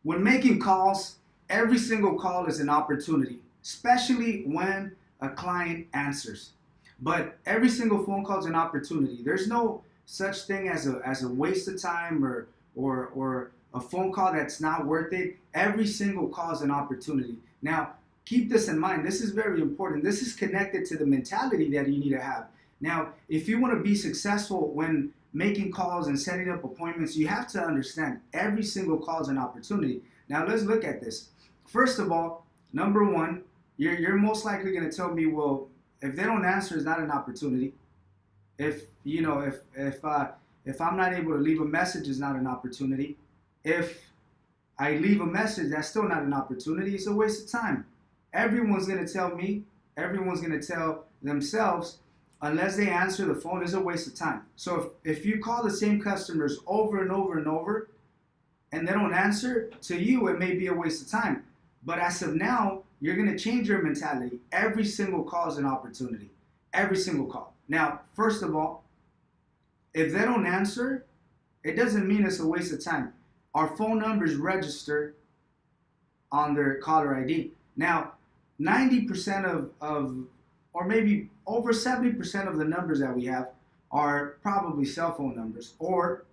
When making calls, every single call is an opportunity, especially when a client answers. But every single phone call is an opportunity. There's no such thing as a waste of time or a phone call that's not worth it. Every single call is an opportunity. Now, keep this in mind. This is very important. This is connected to the mentality that you need to have. Now, if you want to be successful when making calls and setting up appointments, you have to understand every single call is an opportunity. Now, let's look at this. First of all, number one, you're most likely going to tell me, well, if they don't answer, it's not an opportunity. If you know, if I'm not able to leave a message, it's not an opportunity. If I leave a message, that's still not an opportunity. It's a waste of time. Everyone's going to tell me, everyone's going to tell themselves, unless they answer the phone, is a waste of time. So if you call the same customers over and over and over and they don't answer, to you, it may be a waste of time. But as of now, you're going to change your mentality. Every single call is an opportunity. Every single call. Now, first of all, if they don't answer, it doesn't mean it's a waste of time. Our phone numbers register on their caller ID. Now, 90% or maybe over 70% of the numbers that we have are probably cell phone numbers or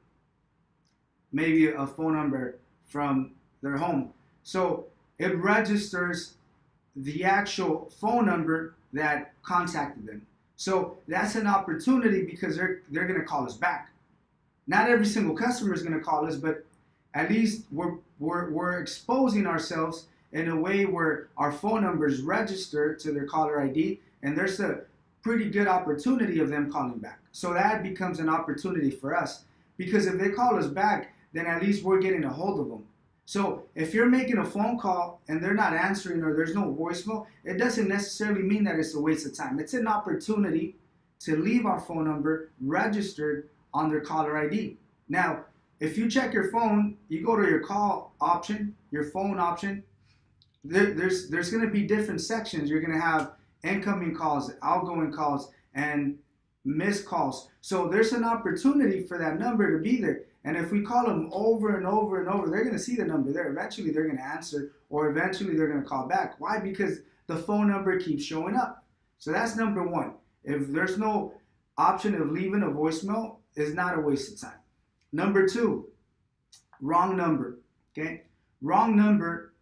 maybe a phone number from their home. So it registers the actual phone number that contacted them. So that's an opportunity because they're going to call us back. Not every single customer is going to call us, but at least we're exposing ourselves in a way where our phone numbers register to their caller ID, and there's a pretty good opportunity of them calling back. So that becomes an opportunity for us because if they call us back, then at least we're getting a hold of them. So if you're making a phone call and they're not answering or there's no voicemail, it doesn't necessarily mean that it's a waste of time. It's an opportunity to leave our phone number registered on their caller ID. Now, if you check your phone, you go to your call option, your phone option, there's going to be different sections. You're going to have incoming calls, outgoing calls, and missed calls. So there's an opportunity for that number to be there. And if we call them over and over and over, they're going to see the number there. Eventually, they're going to answer, or eventually, they're going to call back. Why? Because the phone number keeps showing up. So that's number one. If there's no option of leaving a voicemail, it's not a waste of time. Number two, wrong number. Okay? Wrong number.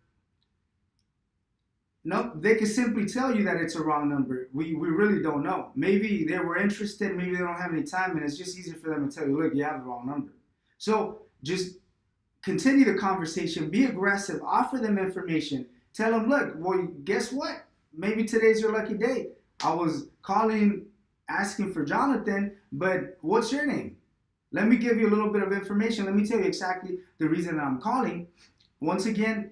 No, they can simply tell you that it's a wrong number. We really don't know. Maybe they were interested, maybe they don't have any time, and it's just easier for them to tell you, look, you have the wrong number. So just continue the conversation, be aggressive, offer them information. Tell them, look, well, guess what? Maybe today's your lucky day. I was calling, asking for Jonathan, but what's your name? Let me give you a little bit of information. Let me tell you exactly the reason that I'm calling. Once again,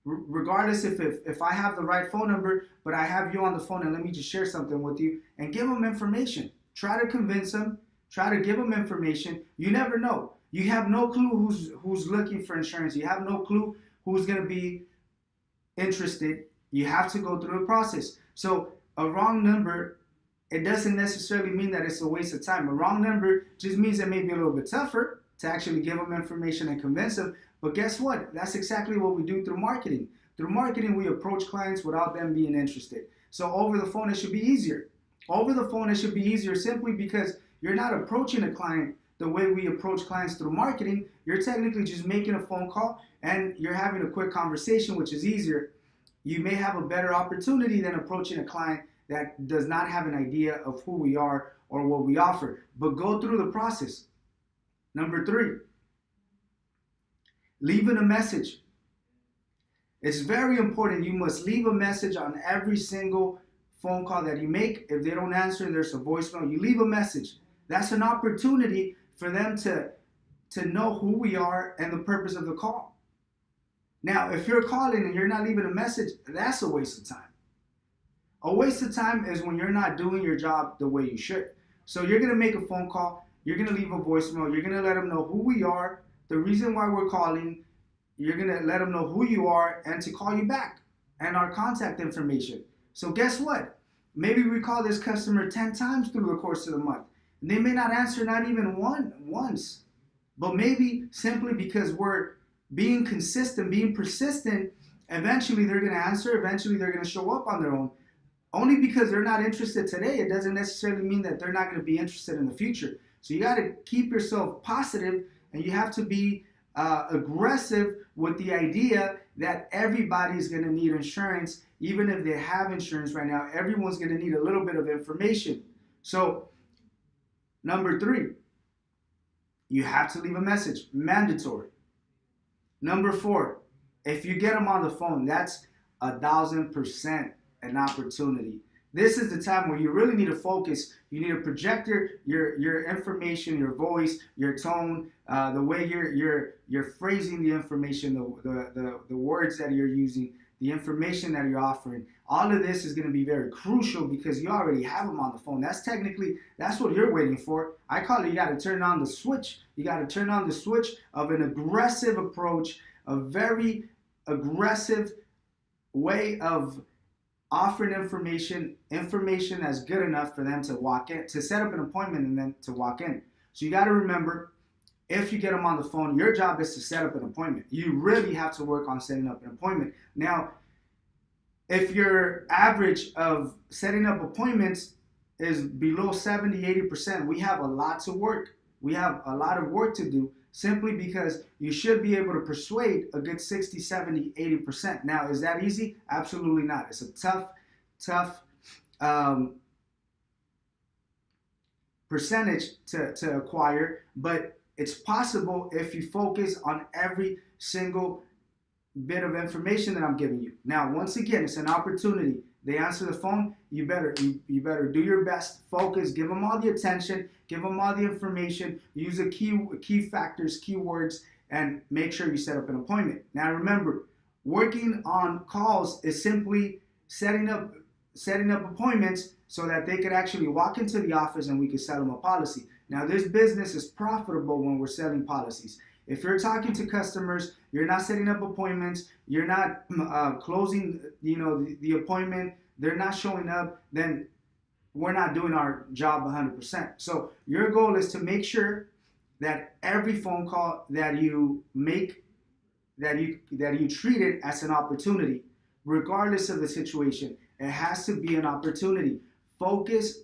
regardless if I have the right phone number, but I have you on the phone and let me just share something with you and give them information. Try to convince them. Try to give them information. You never know. You have no clue who's looking for insurance. You have no clue who's going to be interested. You have to go through the process. So a wrong number, it doesn't necessarily mean that it's a waste of time. A wrong number just means it may be a little bit tougher to actually give them information and convince them. But guess what? That's exactly what we do through marketing. Through marketing, we approach clients without them being interested. So over the phone, it should be easier. Over the phone, it should be easier simply because you're not approaching a client the way we approach clients through marketing. You're technically just making a phone call and you're having a quick conversation, which is easier. You may have a better opportunity than approaching a client that does not have an idea of who we are or what we offer. But go through the process. Number three, leaving a message. It's very important. You must leave a message on every single phone call that you make. If they don't answer, there's a voicemail. You leave a message. That's an opportunity for them to know who we are and the purpose of the call. Now, if you're calling and you're not leaving a message, that's a waste of time. A waste of time is when you're not doing your job the way you should. So you're going to make a phone call. You're going to leave a voicemail. You're going to let them know who we are, the reason why we're calling. You're going to let them know who you are and to call you back and our contact information. So guess what? Maybe we call this customer 10 times through the course of the month. They may not answer, not even once, but maybe simply because we're being consistent, being persistent, eventually they're going to answer, eventually they're going to show up on their own. Only because they're not interested today, it doesn't necessarily mean that they're not going to be interested in the future. So you got to keep yourself positive, and you have to be aggressive with the idea that everybody's going to need insurance. Even if they have insurance right now, everyone's going to need a little bit of information. So number 3, you have to leave a message, mandatory. Number 4, if you get them on the phone, that's 1,000% an opportunity. This is the time where you really need to focus. You need to project your information, your voice, your tone, the way you're phrasing the information, the words that you're using, the information that you're offering. All of this is going to be very crucial because you already have them on the phone. That's what you're waiting for. I call it, you got to turn on the switch. You got to turn on the switch of an aggressive approach, a very aggressive way of offering information that's good enough for them to walk in, to set up an appointment and then to walk in. So you got to remember, if you get them on the phone, your job is to set up an appointment. You really have to work on setting up an appointment. Now, if your average of setting up appointments is below 70, 80%, we have a lot to work. We have a lot of work to do, simply because you should be able to persuade a good 60, 70, 80%. Now, is that easy? Absolutely not. It's a tough percentage to acquire, but it's possible if you focus on every single bit of information that I'm giving you. Now, once again, it's an opportunity. They answer the phone, you better do your best, focus, give them all the attention, give them all the information, use the key factors, keywords, and make sure you set up an appointment. Now remember, working on calls is simply setting up appointments so that they could actually walk into the office and we could sell them a policy. Now, this business is profitable when we're selling policies. If you're talking to customers, you're not setting up appointments, you're not closing, the appointment, they're not showing up, then we're not doing our job 100%. So your goal is to make sure that every phone call that you make, that you treat it as an opportunity, regardless of the situation. It has to be an opportunity. Focus